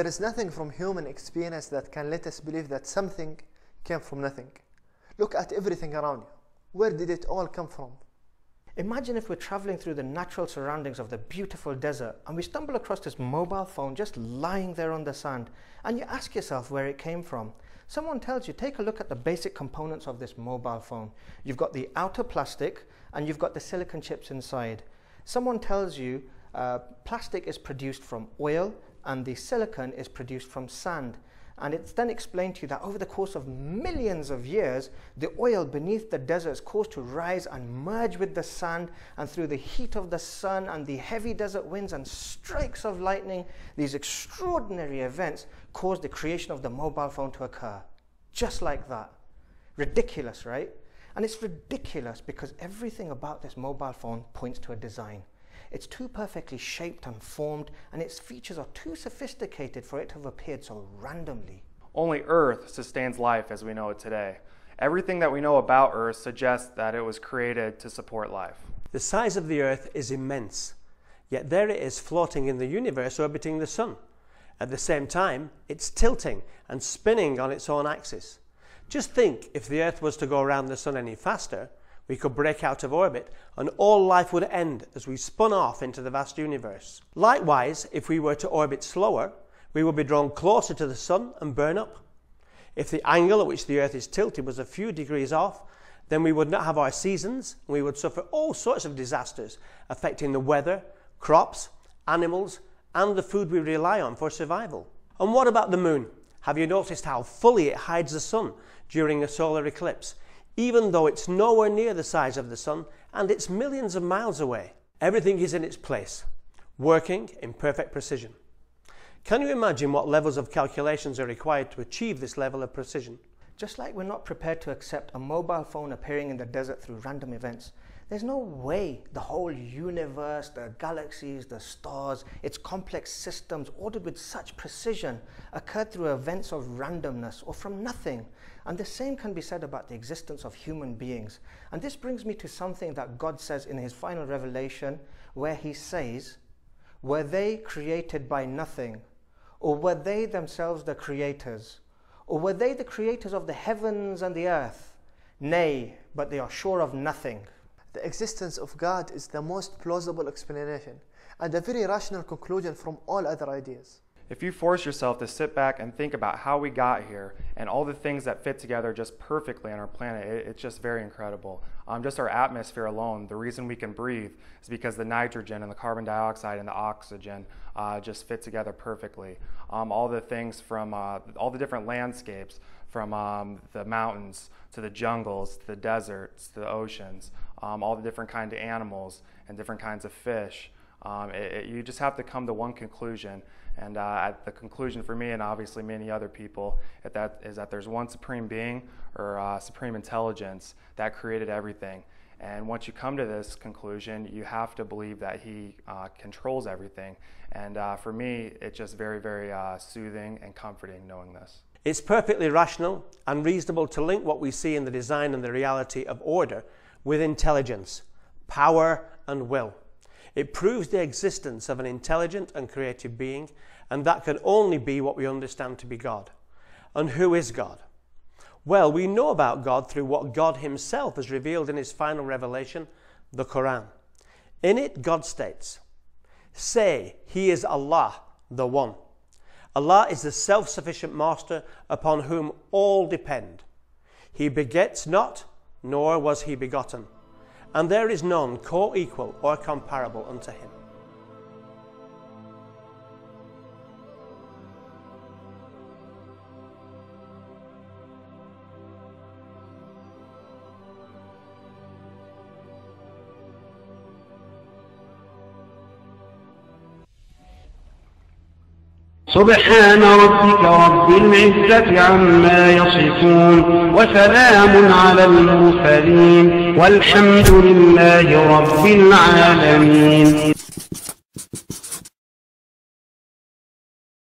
there is nothing from human experience that can let us believe that something came from nothing. Look at everything around you. Where did it all come from? Imagine if we're traveling through the natural surroundings of the beautiful desert and we stumble across this mobile phone just lying there on the sand, and you ask yourself where it came from. Someone tells you, take a look at the basic components of this mobile phone. You've got the outer plastic and you've got the silicon chips inside. Someone tells you plastic is produced from oil and the silicon is produced from sand. And it's then explained to you that over the course of millions of years, the oil beneath the desert is caused to rise and merge with the sand, and through the heat of the sun and the heavy desert winds and strikes of lightning, these extraordinary events caused the creation of the mobile phone to occur. Just like that. Ridiculous, right? And it's ridiculous because everything about this mobile phone points to a design. It's too perfectly shaped and formed, and its features are too sophisticated for it to have appeared so randomly. Only Earth sustains life as we know it today. Everything that we know about Earth suggests that it was created to support life. The size of the Earth is immense, yet there it is floating in the universe orbiting the Sun. At the same time, it's tilting and spinning on its own axis. Just think, if the Earth was to go around the Sun any faster, we could break out of orbit and all life would end as we spun off into the vast universe. Likewise, if we were to orbit slower, we would be drawn closer to the Sun and burn up. If the angle at which the Earth is tilted was a few degrees off, then we would not have our seasons and we would suffer all sorts of disasters affecting the weather, crops, animals, and the food we rely on for survival. And what about the Moon? Have you noticed how fully it hides the Sun during a solar eclipse, even though it's nowhere near the size of the Sun and it's millions of miles away? Everything is in its place, working in perfect precision. Can you imagine what levels of calculations are required to achieve this level of precision? Just like we're not prepared to accept a mobile phone appearing in the desert through random events, there's no way the whole universe, the galaxies, the stars, its complex systems ordered with such precision occurred through events of randomness or from nothing. And the same can be said about the existence of human beings. And this brings me to something that God says in his final revelation, where he says, "Were they created by nothing? Or were they themselves the creators? Or were they the creators of the heavens and the earth? Nay, but they are sure of nothing." The existence of God is the most plausible explanation and a very rational conclusion from all other ideas. If you force yourself to sit back and think about how we got here and all the things that fit together just perfectly on our planet, it's just very incredible. Just our atmosphere alone, the reason we can breathe is because the nitrogen and the carbon dioxide and the oxygen just fit together perfectly. All the things from all the different landscapes, from the mountains to the jungles, to the deserts, to the oceans, all the different kinds of animals and different kinds of fish. You just have to come to one conclusion, and the conclusion for me and obviously many other people is that there's one supreme being or supreme intelligence that created everything. And once you come to this conclusion, you have to believe that he controls everything. And for me, it's just very, very soothing and comforting knowing this. It's perfectly rational and reasonable to link what we see in the design and the reality of order with intelligence, power, and will. It proves the existence of an intelligent and creative being, and that can only be what we understand to be God. And who is God? Well, we know about God through what God himself has revealed in his final revelation, the Quran. In it, God states, "Say, he is Allah, the One. Allah is the self-sufficient master upon whom all depend. He begets not, nor was he begotten, and there is none co-equal or comparable unto him." سبحان ربك رب العزة عما يصفون وسلام على المرسلين والحمد لله رب العالمين.